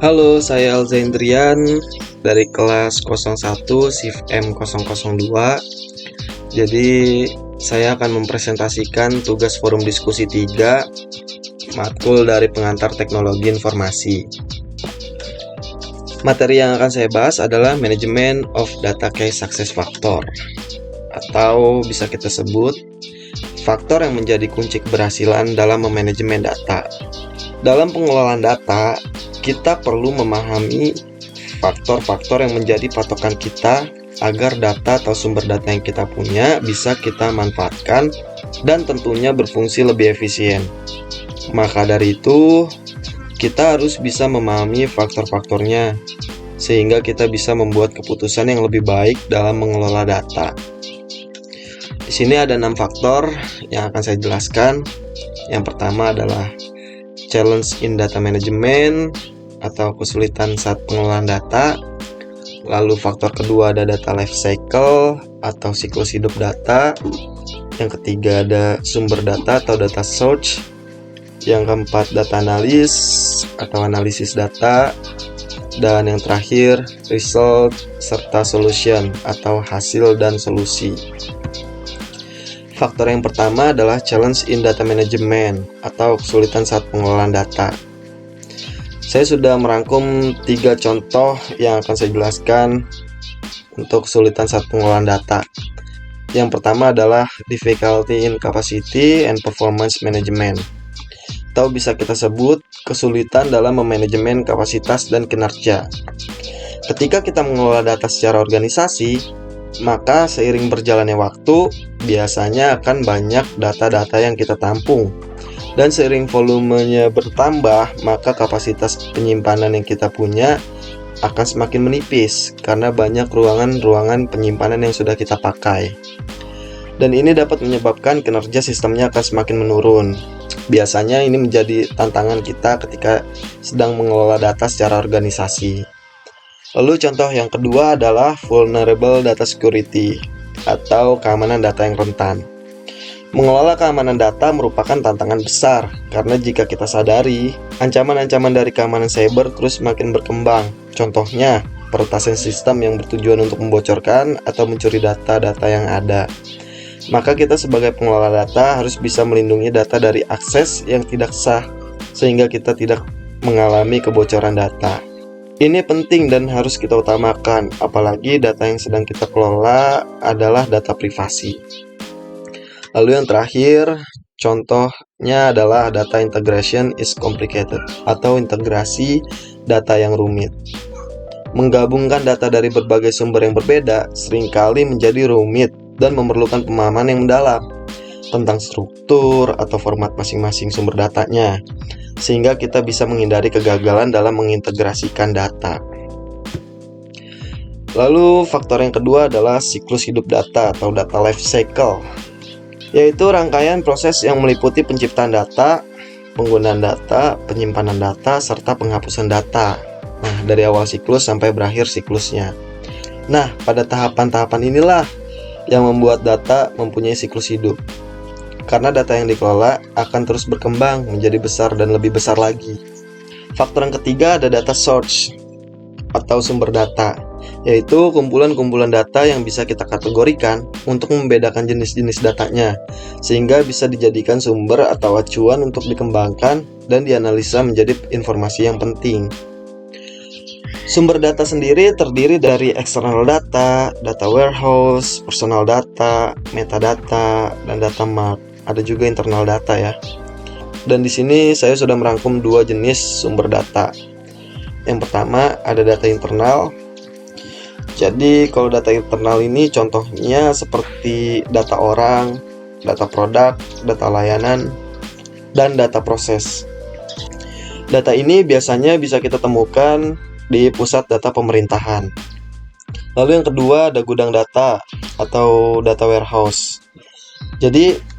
Halo, saya Alzaindrian dari kelas 01 SIF M002. Jadi, saya akan mempresentasikan tugas forum diskusi 3 matkul dari pengantar teknologi informasi. Materi yang akan saya bahas adalah Management of Data Key Success Factor, atau bisa kita sebut faktor yang menjadi kunci keberhasilan dalam memanajemen data. Dalam pengelolaan data, kita perlu memahami faktor-faktor yang menjadi patokan kita agar data atau sumber data yang kita punya bisa kita manfaatkan dan tentunya berfungsi lebih efisien. Maka dari itu, kita harus bisa memahami faktor-faktornya sehingga kita bisa membuat keputusan yang lebih baik dalam mengelola data. Di sini ada 6 faktor yang akan saya jelaskan. Yang pertama adalah challenge in data management atau kesulitan saat pengelolaan data. Lalu faktor kedua ada data life cycle atau siklus hidup data. Yang ketiga ada sumber data atau data source. Yang keempat data analis atau analisis data. Dan yang terakhir result serta solution atau hasil dan solusi. Faktor yang pertama adalah challenge in data management atau kesulitan saat pengelolaan data. Saya sudah merangkum 3 contoh yang akan saya jelaskan untuk kesulitan saat pengelolaan data. Yang pertama adalah difficulty in capacity and performance management, atau bisa kita sebut kesulitan dalam memanajemen kapasitas dan kinerja. Ketika kita mengelola data secara organisasi, maka seiring berjalannya waktu, biasanya akan banyak data-data yang kita tampung. Dan seiring volumenya bertambah, maka kapasitas penyimpanan yang kita punya akan semakin menipis karena banyak ruangan-ruangan penyimpanan yang sudah kita pakai. Dan ini dapat menyebabkan kinerja sistemnya akan semakin menurun. Biasanya ini menjadi tantangan kita ketika sedang mengelola data secara organisasi. Lalu contoh yang kedua adalah vulnerable data security atau keamanan data yang rentan. Mengelola keamanan data merupakan tantangan besar karena jika kita sadari, ancaman-ancaman dari keamanan cyber terus semakin berkembang. Contohnya, peretasan sistem yang bertujuan untuk membocorkan atau mencuri data-data yang ada. Maka kita sebagai pengelola data harus bisa melindungi data dari akses yang tidak sah sehingga kita tidak mengalami kebocoran data. Ini penting dan harus kita utamakan, apalagi data yang sedang kita kelola adalah data privasi. Lalu yang terakhir, contohnya adalah data integration is complicated, atau integrasi data yang rumit. Menggabungkan data dari berbagai sumber yang berbeda seringkali menjadi rumit dan memerlukan pemahaman yang mendalam tentang struktur atau format masing-masing sumber datanya, sehingga kita bisa menghindari kegagalan dalam mengintegrasikan data. Lalu faktor yang kedua adalah siklus hidup data atau data life cycle, yaitu rangkaian proses yang meliputi penciptaan data, penggunaan data, penyimpanan data, serta penghapusan data. Nah, dari awal siklus sampai berakhir siklusnya. Nah, pada tahapan-tahapan inilah yang membuat data mempunyai siklus hidup. Karena data yang dikelola akan terus berkembang menjadi besar dan lebih besar lagi. Faktor yang ketiga ada data source atau sumber data, yaitu kumpulan-kumpulan data yang bisa kita kategorikan untuk membedakan jenis-jenis datanya, sehingga bisa dijadikan sumber atau acuan untuk dikembangkan dan dianalisa menjadi informasi yang penting. Sumber data sendiri terdiri dari external data, data warehouse, personal data, metadata, dan data mart. Ada juga internal data ya. Dan di sini saya sudah merangkum 2 jenis sumber data. Yang pertama ada data internal. Jadi kalau data internal ini contohnya seperti data orang, data produk, data layanan, dan data proses. Data ini biasanya bisa kita temukan di pusat data pemerintahan. Lalu yang kedua ada gudang data atau data warehouse. Jadi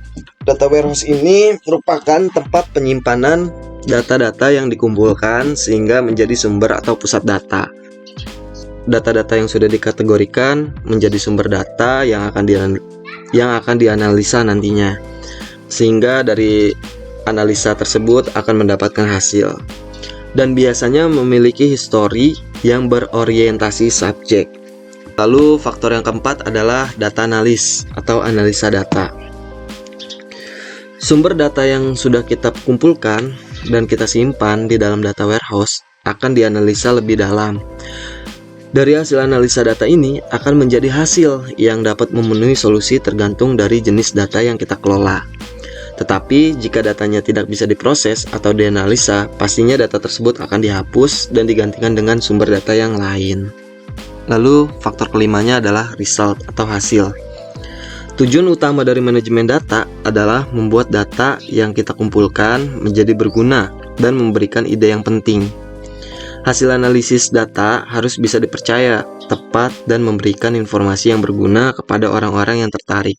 data warehouse ini merupakan tempat penyimpanan data-data yang dikumpulkan sehingga menjadi sumber atau pusat data. Data-data yang sudah dikategorikan menjadi sumber data yang akan dianalisa nantinya. Sehingga dari analisa tersebut akan mendapatkan hasil. dan biasanya memiliki histori yang berorientasi subjek. Lalu faktor yang keempat adalah data analis atau analisa data. Sumber data yang sudah kita kumpulkan dan kita simpan di dalam data warehouse akan dianalisa lebih dalam. Dari hasil analisa data ini akan menjadi hasil yang dapat memenuhi solusi tergantung dari jenis data yang kita kelola. Tetapi jika datanya tidak bisa diproses atau dianalisa, pastinya data tersebut akan dihapus dan digantikan dengan sumber data yang lain. Lalu faktor kelimanya adalah result atau hasil. Tujuan utama dari manajemen data adalah membuat data yang kita kumpulkan menjadi berguna dan memberikan ide yang penting. Hasil analisis data harus bisa dipercaya, tepat, dan memberikan informasi yang berguna kepada orang-orang yang tertarik.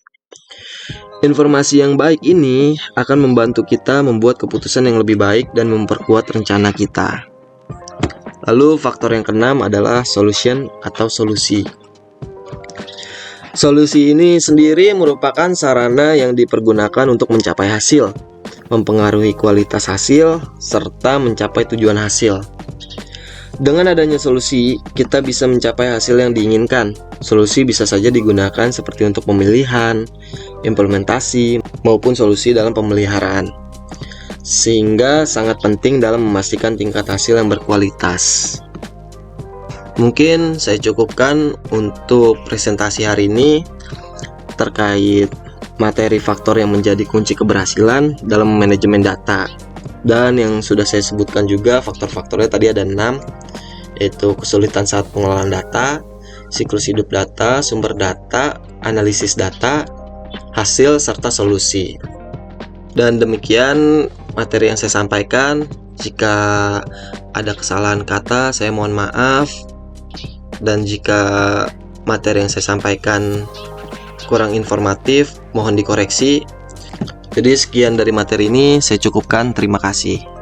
Informasi yang baik ini akan membantu kita membuat keputusan yang lebih baik dan memperkuat rencana kita. Lalu faktor yang keenam adalah solution atau solusi. Solusi ini sendiri merupakan sarana yang dipergunakan untuk mencapai hasil, mempengaruhi kualitas hasil, serta mencapai tujuan hasil. Dengan adanya solusi, kita bisa mencapai hasil yang diinginkan. Solusi bisa saja digunakan seperti untuk pemilihan, implementasi, maupun solusi dalam pemeliharaan. Sehingga sangat penting dalam memastikan tingkat hasil yang berkualitas. Mungkin saya cukupkan untuk presentasi hari ini terkait materi faktor yang menjadi kunci keberhasilan dalam manajemen data. Dan yang sudah saya sebutkan juga faktor-faktornya tadi ada 6, yaitu kesulitan saat pengelolaan data, siklus hidup data, sumber data, analisis data, hasil, serta solusi. Dan demikian materi yang saya sampaikan. Jika ada kesalahan kata, saya mohon maaf. Dan jika materi yang saya sampaikan kurang informatif, mohon dikoreksi. Jadi sekian dari materi ini, saya cukupkan. Terima kasih.